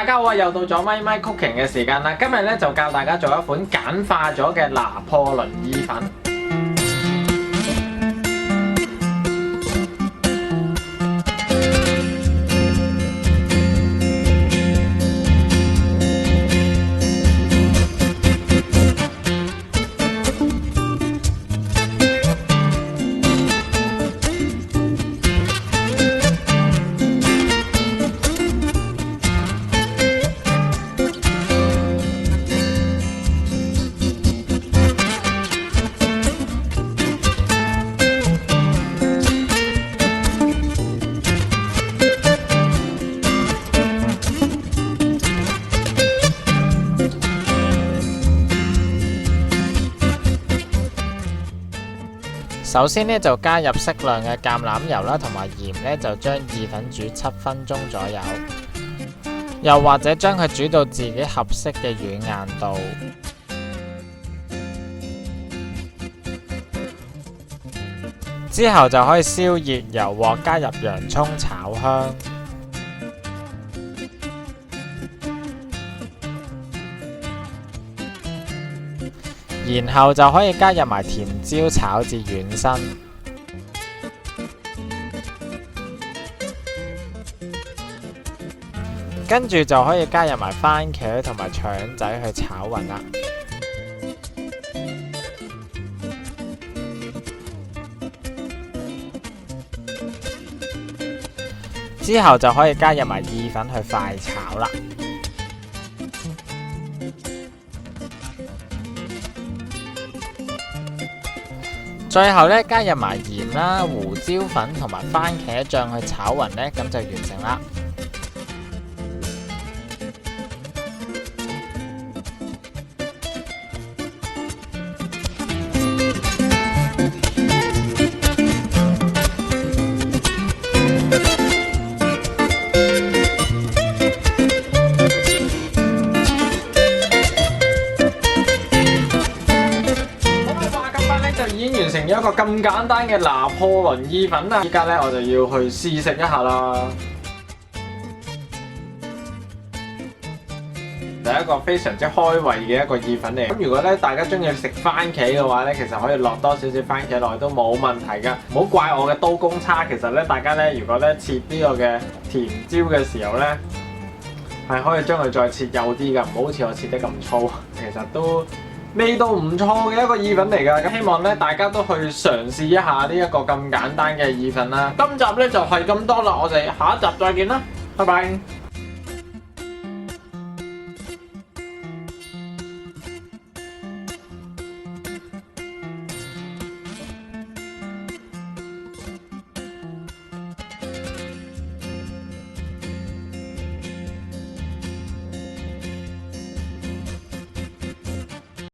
大家好啊！又到咗咪咪 Cooking 嘅時間啦。今日咧就教大家做一款簡化咗嘅拿破崙意粉。首先咧就加入適量嘅橄欖油啦，同埋鹽咧就將意粉煮7分鐘左右，又或者將佢煮到自己合適嘅軟硬度。之後就可以燒熱油鑊，加入洋蔥炒香。然後就可以加入埋甜椒炒至軟身，跟住就可以加入埋番茄同埋腸仔去炒勻啦。之後就可以加入埋意粉去快炒啦。最後咧加入埋鹽啦、胡椒粉同埋番茄醬去炒勻咧，咁就完成啦。已經完成咗一個咁簡單嘅拿破崙意粉啦！依家咧我就要去試食一下啦。係一個非常之開胃嘅一個意粉嚟。咁如果咧大家中意食番茄嘅話咧，其實可以落多少少番茄落去都冇問題㗎。唔好怪我嘅刀工差。其實咧大家咧如果咧切呢個嘅甜椒嘅時候咧，係可以將佢再切幼啲㗎，唔好好似我切得咁粗。其實都味道唔錯嘅一個意粉嚟㗎，咁希望咧大家都去嘗試一下呢一個咁簡單嘅意粉啦。今集咧就係咁多啦，我哋下一集再見啦，拜拜。